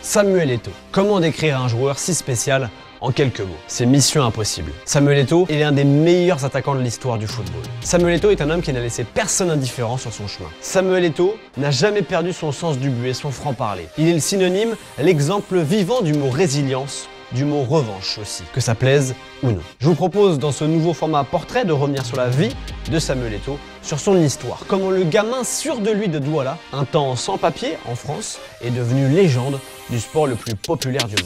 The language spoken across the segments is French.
Samuel Eto'o. Comment décrire un joueur si spécial en quelques mots? C'est mission impossible. Samuel Eto'o est l'un des meilleurs attaquants de l'histoire du football. Samuel Eto'o est un homme qui n'a laissé personne indifférent sur son chemin. Samuel Eto'o n'a jamais perdu son sens du but et son franc-parler. Il est le synonyme, l'exemple vivant du mot résilience, du mot revanche aussi, que ça plaise ou non. Je vous propose dans ce nouveau format portrait de revenir sur la vie de Samuel Eto'o, sur son histoire, comment le gamin sûr de lui de Douala, un temps sans papier en France, est devenu légende du sport le plus populaire du monde.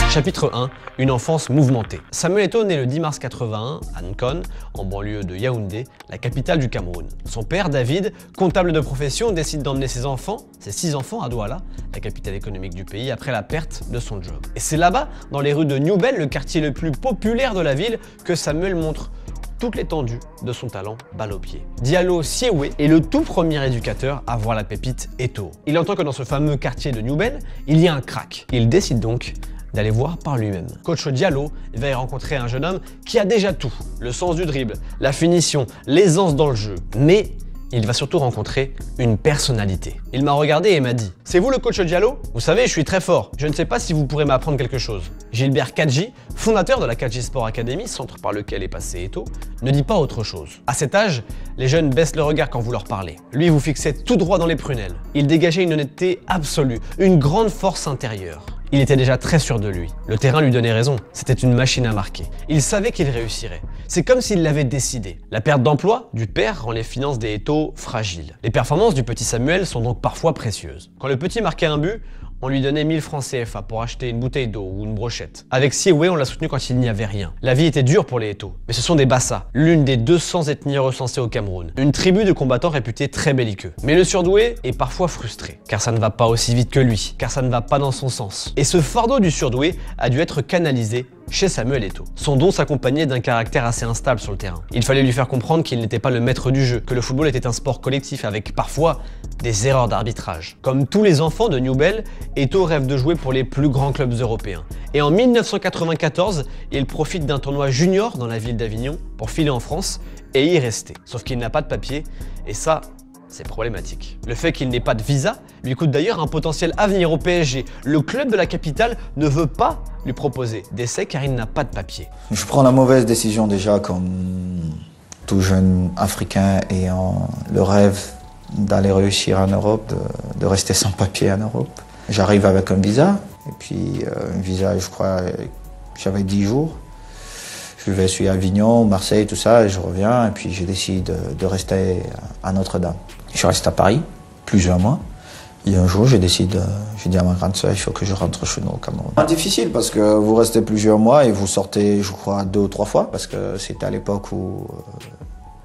Chapitre 1, une enfance mouvementée. Samuel Eto'o naît le 10 mars 81 à Nkon, en banlieue de Yaoundé, la capitale du Cameroun. Son père, David, comptable de profession, décide d'emmener ses 6 enfants à Douala, la capitale économique du pays, après la perte de son job. Et c'est là-bas, dans les rues de New Bell, le quartier le plus populaire de la ville, que Samuel montre toute l'étendue de son talent balle au pied. Diallo Siewe est le tout premier éducateur à voir la pépite Eto'o. Il entend que dans ce fameux quartier de New Bell, il y a un crack. Il décide donc d'aller voir par lui-même. Coach Diallo va y rencontrer un jeune homme qui a déjà tout. Le sens du dribble, la finition, l'aisance dans le jeu. Mais il va surtout rencontrer une personnalité. Il m'a regardé et m'a dit « C'est vous le coach Diallo? Vous savez, je suis très fort. Je ne sais pas si vous pourrez m'apprendre quelque chose. » Gilbert Kadji, fondateur de la Kadji Sport Academy, centre par lequel est passé Eto'o, ne dit pas autre chose. À cet âge, les jeunes baissent le regard quand vous leur parlez. Lui vous fixait tout droit dans les prunelles. Il dégageait une honnêteté absolue, une grande force intérieure. Il était déjà très sûr de lui. Le terrain lui donnait raison. C'était une machine à marquer. Il savait qu'il réussirait. C'est comme s'il l'avait décidé. La perte d'emploi du père rend les finances des Eto'o fragiles. Les performances du petit Samuel sont donc parfois précieuses. Quand le petit marquait un but, on lui donnait 1000 francs CFA pour acheter une bouteille d'eau ou une brochette. Avec Siewe, on l'a soutenu quand il n'y avait rien. La vie était dure pour les Eto'o, mais ce sont des Bassa, l'une des 200 ethnies recensées au Cameroun. Une tribu de combattants réputés très belliqueux. Mais le surdoué est parfois frustré, car ça ne va pas aussi vite que lui, car ça ne va pas dans son sens. Et ce fardeau du surdoué a dû être canalisé chez Samuel Eto'o. Son don s'accompagnait d'un caractère assez instable sur le terrain. Il fallait lui faire comprendre qu'il n'était pas le maître du jeu, que le football était un sport collectif avec parfois des erreurs d'arbitrage. Comme tous les enfants de New Bell, Eto'o rêve de jouer pour les plus grands clubs européens. Et en 1994, il profite d'un tournoi junior dans la ville d'Avignon pour filer en France et y rester. Sauf qu'il n'a pas de papier, et ça, c'est problématique. Le fait qu'il n'ait pas de visa lui coûte d'ailleurs un potentiel avenir au PSG. Le club de la capitale ne veut pas lui proposer d'essai car il n'a pas de papier. Je prends la mauvaise décision déjà comme tout jeune Africain ayant le rêve d'aller réussir en Europe, de rester sans papier en Europe. J'arrive avec un visa, et puis un visa, je crois, j'avais 10 jours. Je vais sur Avignon, Marseille, tout ça, et je reviens, et puis je décide de rester à Notre-Dame. Je reste à Paris, plusieurs mois. Et un jour, je dis à ma grande sœur, il faut que je rentre chez nous au Cameroun. C'est difficile parce que vous restez plusieurs mois et vous sortez, je crois, 2 ou 3 fois, parce que c'était à l'époque où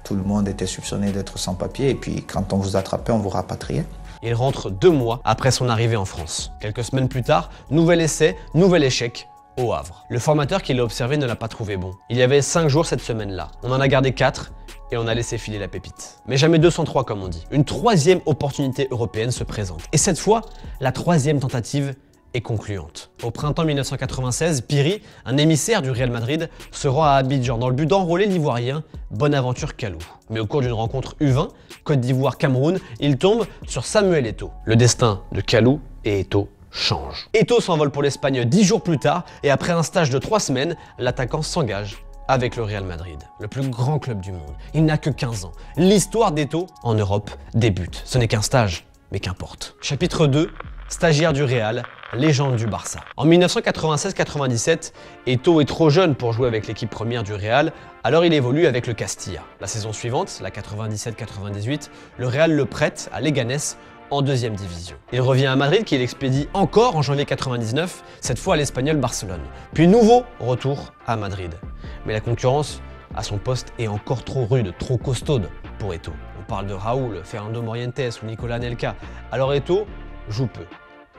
tout le monde était soupçonné d'être sans papier, et puis quand on vous attrapait, on vous rapatriait. Il rentre 2 mois après son arrivée en France. Quelques semaines plus tard, nouvel essai, nouvel échec au Havre. Le formateur qui l'a observé ne l'a pas trouvé bon. Il y avait 5 jours cette semaine-là. On en a gardé 4 et on a laissé filer la pépite. Mais jamais 203 comme on dit. Une 3e opportunité européenne se présente. Et cette fois, la 3e tentative est concluante. Au printemps 1996, Piri, un émissaire du Real Madrid, se rend à Abidjan dans le but d'enrôler l'Ivoirien Bonaventure Kalou. Mais au cours d'une rencontre U20, Côte d'Ivoire-Cameroun, il tombe sur Samuel Eto'o. Le destin de Kalou et Eto'o change. Eto'o s'envole pour l'Espagne 10 jours plus tard et après un stage de 3 semaines, l'attaquant s'engage avec le Real Madrid, le plus grand club du monde. Il n'a que 15 ans. L'histoire d'Eto'o en Europe débute. Ce n'est qu'un stage, mais qu'importe. Chapitre 2, stagiaire du Real, légende du Barça. En 1996-97, Eto'o est trop jeune pour jouer avec l'équipe première du Real, alors il évolue avec le Castilla. La saison suivante, la 97-98, le Real le prête à Leganés en 2e division. Il revient à Madrid qu'il expédie encore en janvier 99, cette fois à l'Espagnol Barcelone. Puis nouveau retour à Madrid. Mais la concurrence à son poste est encore trop rude, trop costaude pour Eto'o. On parle de Raúl, Fernando Morientes ou Nicolas Anelka. Alors Eto'o joue peu.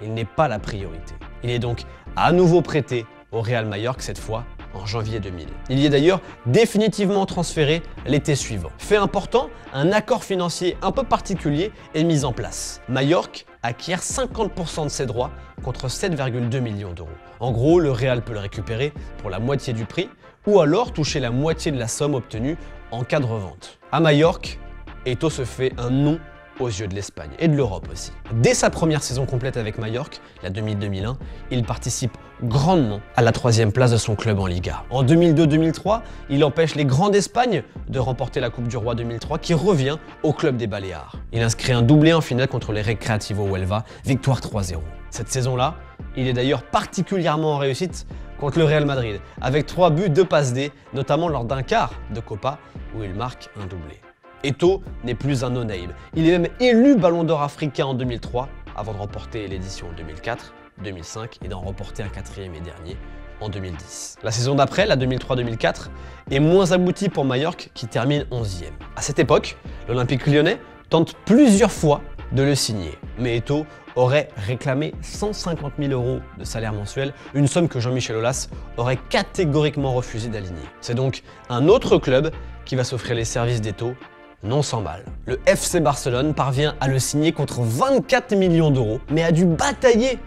Il n'est pas la priorité. Il est donc à nouveau prêté au Real Majorque, cette fois en janvier 2000. Il y est d'ailleurs définitivement transféré l'été suivant. Fait important, un accord financier un peu particulier est mis en place. Majorque acquiert 50% de ses droits contre 7,2 millions d'euros. En gros, le Real peut le récupérer pour la moitié du prix ou alors toucher la moitié de la somme obtenue en cas de revente. À Majorque, Eto'o se fait un nom aux yeux de l'Espagne et de l'Europe aussi. Dès sa première saison complète avec Majorque, la 2000-2001, il participe grandement à la 3e place de son club en Liga. En 2002-2003, il empêche les Grands d'Espagne de remporter la Coupe du Roi 2003 qui revient au club des Baléares. Il inscrit un doublé en finale contre les Recreativo Huelva, victoire 3-0. Cette saison-là, il est d'ailleurs particulièrement en réussite contre le Real Madrid, avec 3 buts, 2 passes D, notamment lors d'un quart de Copa où il marque un doublé. Eto'o n'est plus un no-name. Il est même élu Ballon d'Or africain en 2003, avant de remporter l'édition en 2004, 2005 et d'en remporter un 4e et dernier en 2010. La saison d'après, la 2003-2004, est moins aboutie pour Majorque qui termine 11e. À cette époque, l'Olympique lyonnais tente plusieurs fois de le signer, mais Eto'o aurait réclamé 150 000 € de salaire mensuel, une somme que Jean-Michel Aulas aurait catégoriquement refusé d'aligner. C'est donc un autre club qui va s'offrir les services d'Eto'o, non sans mal. Le FC Barcelone parvient à le signer contre 24 millions d'euros, mais a dû batailler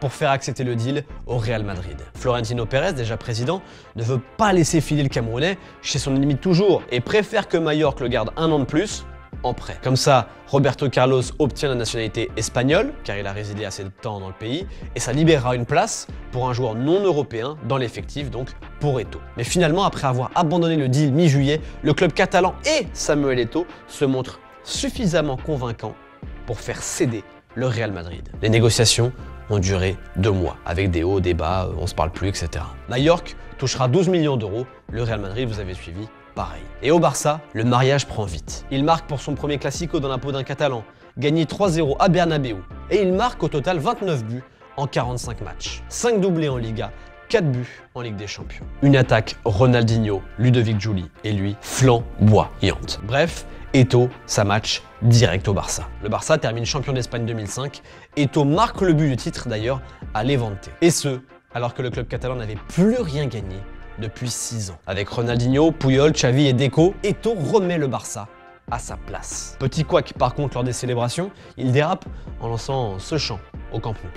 pour faire accepter le deal au Real Madrid. Florentino Pérez, déjà président, ne veut pas laisser filer le Camerounais chez son ennemi de toujours et préfère que Majorque le garde un an de plus en prêt. Comme ça, Roberto Carlos obtient la nationalité espagnole, car il a résidé assez de temps dans le pays, et ça libérera une place pour un joueur non européen dans l'effectif, donc pour Eto'o. Mais finalement, après avoir abandonné le deal mi-juillet, le club catalan et Samuel Eto'o se montrent suffisamment convaincants pour faire céder le Real Madrid. Les négociations ont duré 2 mois, avec des hauts, des bas, on se parle plus, etc. Majorque touchera 12 millions d'euros, le Real Madrid, vous avez suivi, pareil. Et au Barça, le mariage prend vite. Il marque pour son premier Classico dans la peau d'un Catalan, gagné 3-0 à Bernabéu, et il marque au total 29 buts en 45 matchs. 5 doublés en Liga, 4 buts en Ligue des Champions. Une attaque Ronaldinho, Ludovic Giuli et lui flamboyante. Bref, Eto'o, ça match direct au Barça. Le Barça termine champion d'Espagne 2005. Eto'o marque le but du titre d'ailleurs à Levante. Et ce, alors que le club catalan n'avait plus rien gagné depuis 6 ans. Avec Ronaldinho, Puyol, Xavi et Deco, Eto'o remet le Barça à sa place. Petit couac par contre lors des célébrations, il dérape en lançant ce chant au Camp Nou.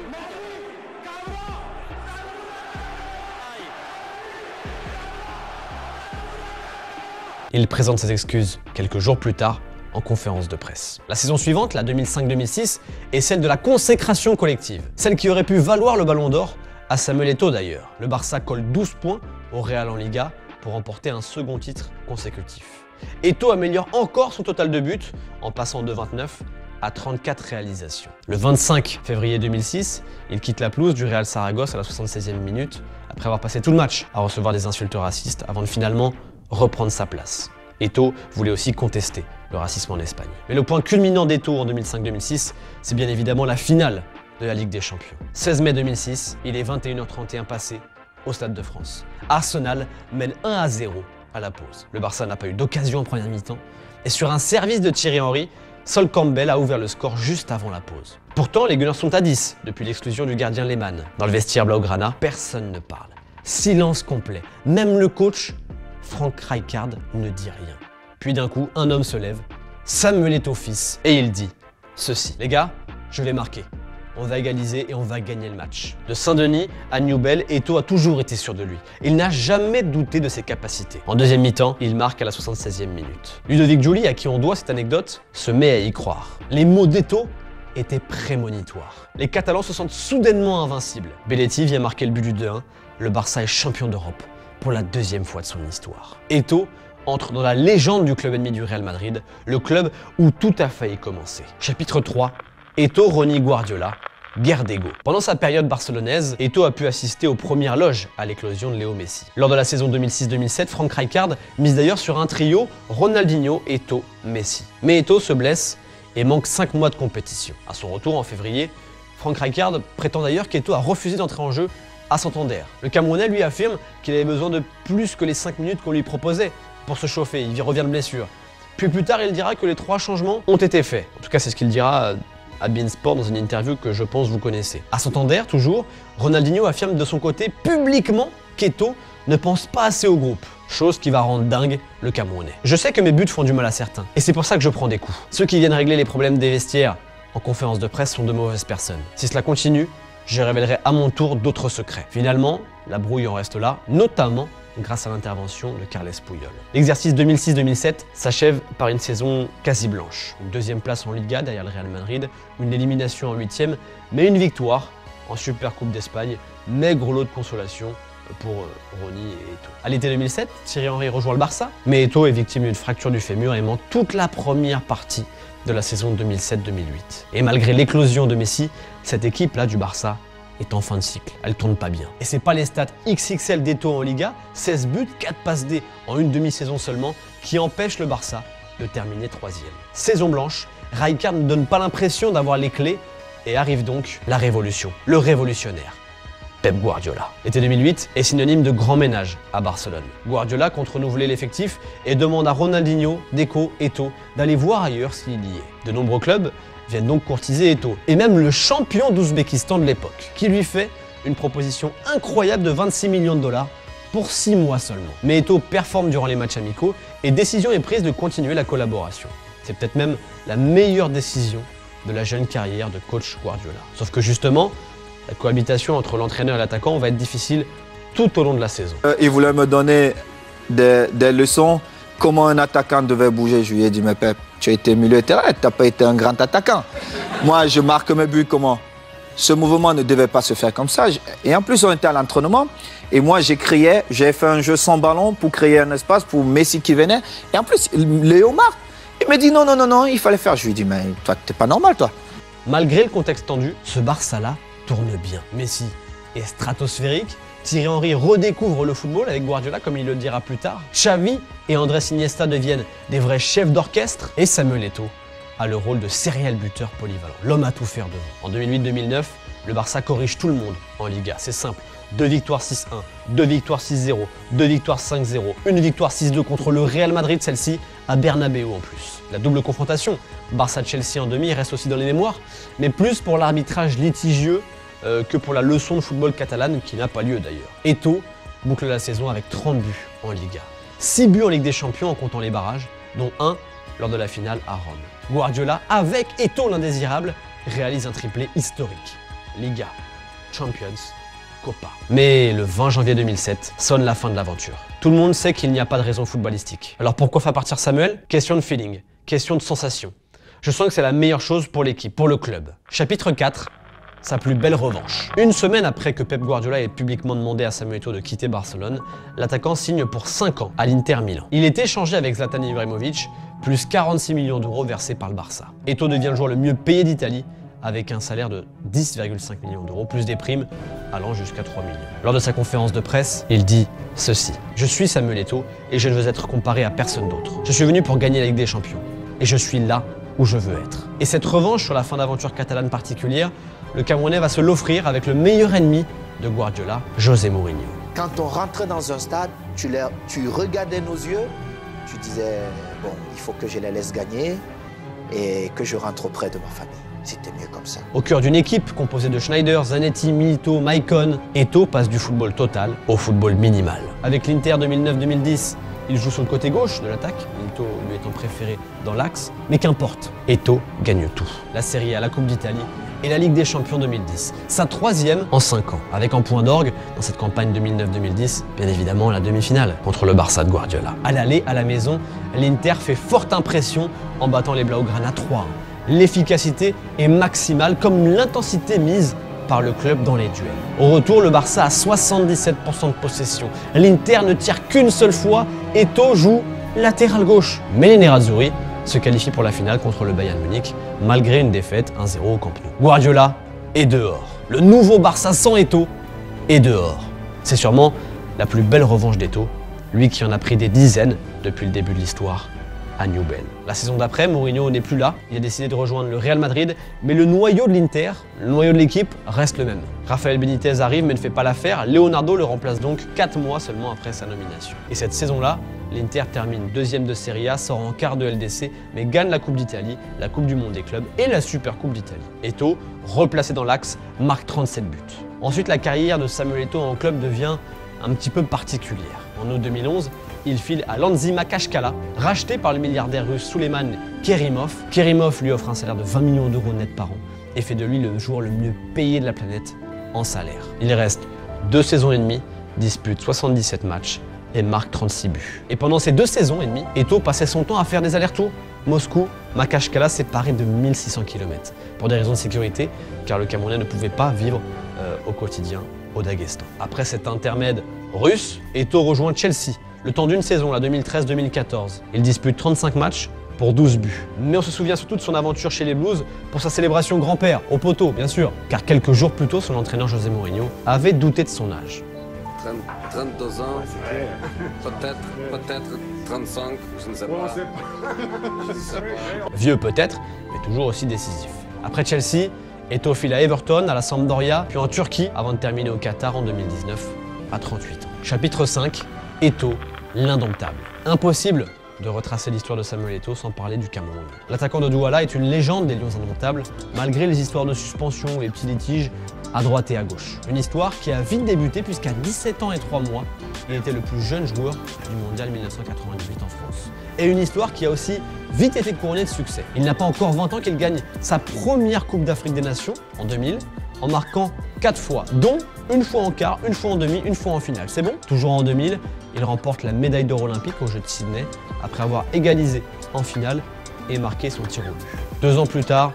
Il présente ses excuses quelques jours plus tard en conférence de presse. La saison suivante, la 2005-2006, est celle de la consécration collective. Celle qui aurait pu valoir le Ballon d'Or à Samuel Eto'o d'ailleurs. Le Barça colle 12 points au Real en Liga pour remporter un second titre consécutif. Eto'o améliore encore son total de buts en passant de 29 à 34 réalisations. Le 25 février 2006, il quitte la pelouse du Real Saragosse à la 76e minute après avoir passé tout le match à recevoir des insultes racistes avant de finalement reprendre sa place. Eto'o voulait aussi contester le racisme en Espagne. Mais le point culminant d'Eto'o en 2005-2006, c'est bien évidemment la finale de la Ligue des Champions. 16 mai 2006, il est 21h31 passé au Stade de France. Arsenal mène 1-0 à la pause. Le Barça n'a pas eu d'occasion en première mi-temps et sur un service de Thierry Henry, Sol Campbell a ouvert le score juste avant la pause. Pourtant, les Gunners sont à 10 depuis l'exclusion du gardien Lehmann. Dans le vestiaire Blaugrana, personne ne parle. Silence complet. Même le coach Frank Rijkaard ne dit rien. Puis d'un coup, un homme se lève, Samuel Eto'o fils, et il dit ceci. Les gars, je vais marquer. On va égaliser et on va gagner le match. De Saint-Denis à Newell, Eto'o a toujours été sûr de lui. Il n'a jamais douté de ses capacités. En deuxième mi-temps, il marque à la 76e minute. Ludovic Giuli, à qui on doit cette anecdote, se met à y croire. Les mots d'Eto'o étaient prémonitoires. Les Catalans se sentent soudainement invincibles. Belletti vient marquer le but du 2-1. Le Barça est champion d'Europe pour la 2e fois de son histoire. Eto'o entre dans la légende du club ennemi du Real Madrid, le club où tout a failli commencer. Chapitre 3, Eto'o renie Guardiola, guerre d'ego. Pendant sa période barcelonaise, Eto'o a pu assister aux premières loges à l'éclosion de Léo Messi. Lors de la saison 2006-2007, Frank Rijkaard mise d'ailleurs sur un trio Ronaldinho, Eto'o, Messi. Mais Eto'o se blesse et manque 5 mois de compétition. À son retour en février, Frank Rijkaard prétend d'ailleurs qu'Eto'o a refusé d'entrer en jeu à Santander. Le Camerounais lui affirme qu'il avait besoin de plus que les 5 minutes qu'on lui proposait pour se chauffer, il revient de blessure. Puis plus tard, il dira que les 3 changements ont été faits. En tout cas, c'est ce qu'il dira à beIN Sport dans une interview que je pense vous connaissez. À Santander, toujours, Ronaldinho affirme de son côté publiquement qu'Eto'o ne pense pas assez au groupe. Chose qui va rendre dingue le Camerounais. Je sais que mes buts font du mal à certains, et c'est pour ça que je prends des coups. Ceux qui viennent régler les problèmes des vestiaires en conférence de presse sont de mauvaises personnes. Si cela continue, je révélerai à mon tour d'autres secrets. Finalement, la brouille en reste là, notamment grâce à l'intervention de Carles Puyol. L'exercice 2006-2007 s'achève par une saison quasi blanche. Une deuxième place en Liga derrière le Real Madrid, une élimination en huitième, mais une victoire en Supercoupe d'Espagne, maigre lot de consolation pour Rony et Eto'o. À l'été 2007, Thierry Henry rejoint le Barça, mais Eto'o est victime d'une fracture du fémur et manque toute la première partie de la saison 2007-2008. Et malgré l'éclosion de Messi, cette équipe-là du Barça est en fin de cycle. Elle tourne pas bien. Et c'est pas les stats XXL d'Eto'o en Liga, 16 buts, 4 passes D en une demi-saison seulement, qui empêchent le Barça de terminer 3e. Saison blanche, Rijkaard ne donne pas l'impression d'avoir les clés et arrive donc la révolution, le révolutionnaire. Pep Guardiola. L'été 2008 est synonyme de grand ménage à Barcelone. Guardiola compte renouveler l'effectif et demande à Ronaldinho, Deco, Eto'o d'aller voir ailleurs s'il y est. De nombreux clubs viennent donc courtiser Eto'o, et même le champion d'Ouzbékistan de l'époque, qui lui fait une proposition incroyable de 26 millions de dollars pour 6 mois seulement. Mais Eto'o performe durant les matchs amicaux et décision est prise de continuer la collaboration. C'est peut-être même la meilleure décision de la jeune carrière de coach Guardiola. Sauf que justement, la cohabitation entre l'entraîneur et l'attaquant va être difficile tout au long de la saison. Il voulait me donner des leçons, comment un attaquant devait bouger. Je lui ai dit, mais Pep, tu as été milieu de terrain, tu n'as pas été un grand attaquant. Moi, je marque mes buts comment? Ce mouvement ne devait pas se faire comme ça. Et en plus, on était à l'entraînement. Et moi, j'ai fait un jeu sans ballon pour créer un espace pour Messi qui venait. Et en plus, Léo marque. Il me dit, non, il fallait faire. Je lui ai dit, mais toi, t'es pas normal, toi. Malgré le contexte tendu, ce Barça-là tourne bien. Messi est stratosphérique, Thierry Henry redécouvre le football avec Guardiola, comme il le dira plus tard. Xavi et Andrés Iniesta deviennent des vrais chefs d'orchestre et Samuel Eto'o a le rôle de serial buteur polyvalent, l'homme à tout faire devant. En 2008-2009, le Barça corrige tout le monde en Liga, c'est simple. 2 victoires 6-1, 2 victoires 6-0, 2 victoires 5-0, une victoire 6-2 contre le Real Madrid, celle-ci à Bernabéu en plus. La double confrontation, Barça-Chelsea en demi, reste aussi dans les mémoires, mais plus pour l'arbitrage litigieux que pour la leçon de football catalane qui n'a pas lieu d'ailleurs. Eto'o boucle la saison avec 30 buts en Liga. 6 buts en Ligue des Champions en comptant les barrages, dont un lors de la finale à Rome. Guardiola, avec Eto'o l'indésirable, réalise un triplé historique. Liga, Champions, Copa. Mais le 20 janvier 2007 sonne la fin de l'aventure. Tout le monde sait qu'il n'y a pas de raison footballistique. Alors pourquoi faire partir Samuel? Question de feeling, question de sensation. Je sens que c'est la meilleure chose pour l'équipe, pour le club. Chapitre 4, sa plus belle revanche. Une semaine après que Pep Guardiola ait publiquement demandé à Samuel Eto'o de quitter Barcelone, l'attaquant signe pour 5 ans à l'Inter Milan. Il est échangé avec Zlatan Ibrahimovic, plus 46 millions d'euros versés par le Barça. Eto'o devient le joueur le mieux payé d'Italie, avec un salaire de 10,5 millions d'euros, plus des primes allant jusqu'à 3 millions. Lors de sa conférence de presse, il dit ceci: « Je suis Samuel Eto'o et je ne veux être comparé à personne d'autre. Je suis venu pour gagner la Ligue des Champions et je suis là où je veux être. » Et cette revanche sur la fin d'aventure catalane particulière, le Camerounais va se l'offrir avec le meilleur ennemi de Guardiola, José Mourinho. Quand on rentrait dans un stade, tu regardais nos yeux, tu disais, bon, il faut que je les laisse gagner et que je rentre auprès de ma famille. C'était mieux comme ça. Au cœur d'une équipe composée de Schneider, Zanetti, Milito, Maicon, Eto'o passe du football total au football minimal. Avec l'Inter 2009-2010, il joue sur le côté gauche de l'attaque, Milito lui étant préféré dans l'axe, mais qu'importe, Eto'o gagne tout. La Serie A, la Coupe d'Italie et la Ligue des Champions 2010. Sa 3e en 5 ans, avec en point d'orgue, dans cette campagne 2009-2010, bien évidemment la demi-finale contre le Barça de Guardiola. À l'aller, à la maison, l'Inter fait forte impression en battant les Blaugrana 3-1. L'efficacité est maximale comme l'intensité mise par le club dans les duels. Au retour, le Barça a 77% de possession. L'Inter ne tire qu'une seule fois, Eto'o joue latéral gauche. Mais les Nerazzurri se qualifient pour la finale contre le Bayern Munich, malgré une défaite 1-0 au Camp Nou. Guardiola est dehors. Le nouveau Barça sans Eto'o est dehors. C'est sûrement la plus belle revanche d'Eto'o, lui qui en a pris des dizaines depuis le début de l'histoire à Newben. La saison d'après, Mourinho n'est plus là, il a décidé de rejoindre le Real Madrid, mais le noyau de l'Inter, le noyau de l'équipe, reste le même. Rafael Benitez arrive mais ne fait pas l'affaire, Leonardo le remplace donc 4 mois seulement après sa nomination. Et cette saison-là, l'Inter termine 2e de Serie A, sort en quart de LDC, mais gagne la Coupe d'Italie, la Coupe du Monde des clubs et la Supercoupe d'Italie. Eto'o, replacé dans l'axe, marque 37 buts. Ensuite, la carrière de Samuel Eto'o en club devient un petit peu particulière. En août 2011, il file à Landzi Makashkala, racheté par le milliardaire russe Souleiman Kerimov. Kerimov lui offre un salaire de 20 millions d'euros net par an et fait de lui le joueur le mieux payé de la planète en salaire. Il reste 2 saisons et demie, dispute 77 matchs et marque 36 buts. Et pendant ces 2 saisons et demie, Eto'o passait son temps à faire des allers-retours. Moscou, Makachkala, séparés de 1600 km. Pour des raisons de sécurité, car le Camerounais ne pouvait pas vivre au quotidien au Daghestan. Après cet intermède russe, Eto'o rejoint Chelsea, le temps d'une saison, la 2013-2014. Il dispute 35 matchs pour 12 buts. Mais on se souvient surtout de son aventure chez les Blues pour sa célébration grand-père, au poteau bien sûr, car quelques jours plus tôt, son entraîneur José Mourinho avait douté de son âge. 32 ans, peut-être 35, je ne sais pas. Vieux peut-être, mais toujours aussi décisif. Après Chelsea, Eto'o file à Everton, à la Sampdoria, puis en Turquie, avant de terminer au Qatar en 2019, à 38 ans. Chapitre 5, Eto'o, l'indomptable. Impossible de retracer l'histoire de Samuel Eto'o sans parler du Cameroun. L'attaquant de Douala est une légende des Lions indomptables, malgré les histoires de suspension ou les petits litiges à droite et à gauche. Une histoire qui a vite débuté puisqu'à 17 ans et 3 mois, il était le plus jeune joueur du mondial 1998 en France. Et une histoire qui a aussi vite été couronnée de succès. Il n'a pas encore 20 ans qu'il gagne sa première Coupe d'Afrique des Nations en 2000, en marquant 4 fois, dont une fois en quart, une fois en demi, une fois en finale. C'est bon? Toujours en 2000, il remporte la médaille d'or olympique aux Jeux de Sydney après avoir égalisé en finale et marqué son tir au but. 2 ans plus tard,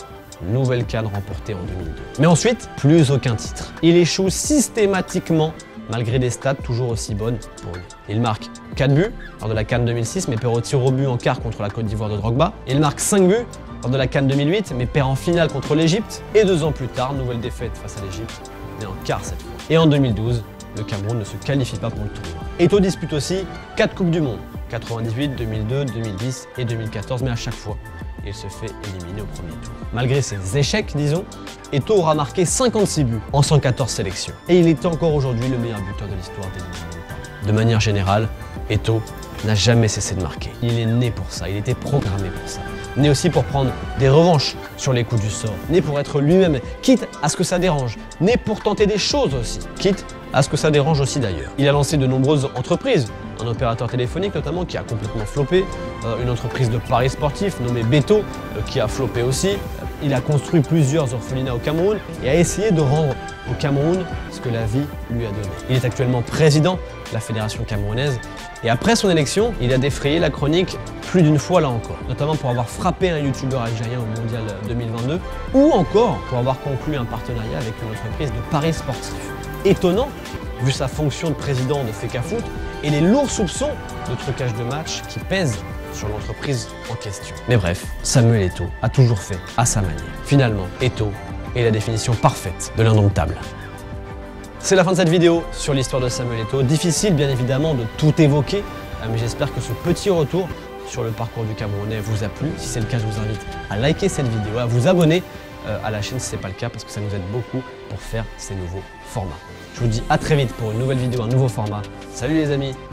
nouvelle CAN remportée en 2002. Mais ensuite, plus aucun titre. Il échoue systématiquement malgré des stats toujours aussi bonnes pour lui. Il marque 4 buts lors de la CAN 2006 mais perd au tir au but en quart contre la Côte d'Ivoire de Drogba. Il marque 5 buts lors de la CAN 2008 mais perd en finale contre l'Égypte. Et 2 ans plus tard, nouvelle défaite face à l'Égypte, mais en quart cette fois. Et en 2012, le Cameroun ne se qualifie pas pour le tournoi. Eto'o dispute aussi 4 Coupes du Monde, 98, 2002, 2010 et 2014, mais à chaque fois, il se fait éliminer au premier tour. Malgré ses échecs, disons, Eto'o aura marqué 56 buts en 114 sélections. Et il est encore aujourd'hui le meilleur buteur de l'histoire des Lions indomptables. De manière générale, Eto'o n'a jamais cessé de marquer. Il est né pour ça, il était programmé pour ça. Né aussi pour prendre des revanches sur les coups du sort. Né pour être lui-même, quitte à ce que ça dérange. Né pour tenter des choses aussi, quitte à ce que ça dérange aussi d'ailleurs. Il a lancé de nombreuses entreprises, un opérateur téléphonique notamment qui a complètement floppé, une entreprise de paris sportifs nommée Beto qui a floppé aussi. Il a construit plusieurs orphelinats au Cameroun et a essayé de rendre au Cameroun ce que la vie lui a donné. Il est actuellement président de la fédération camerounaise et après son élection, il a défrayé la chronique plus d'une fois là encore, notamment pour avoir frappé un youtubeur algérien au mondial 2022 ou encore pour avoir conclu un partenariat avec une entreprise de paris sportifs. Étonnant, vu sa fonction de président de Fecafoot et les lourds soupçons de trucage de match qui pèsent sur l'entreprise en question. Mais bref, Samuel Eto'o a toujours fait à sa manière. Finalement, Eto'o est la définition parfaite de l'indomptable. C'est la fin de cette vidéo sur l'histoire de Samuel Eto'o. Difficile bien évidemment de tout évoquer, mais j'espère que ce petit retour sur le parcours du Camerounais vous a plu. Si c'est le cas, je vous invite à liker cette vidéo, à vous abonner à la chaîne si ce n'est pas le cas, parce que ça nous aide beaucoup pour faire ces nouveaux formats. Je vous dis à très vite pour une nouvelle vidéo, un nouveau format. Salut les amis!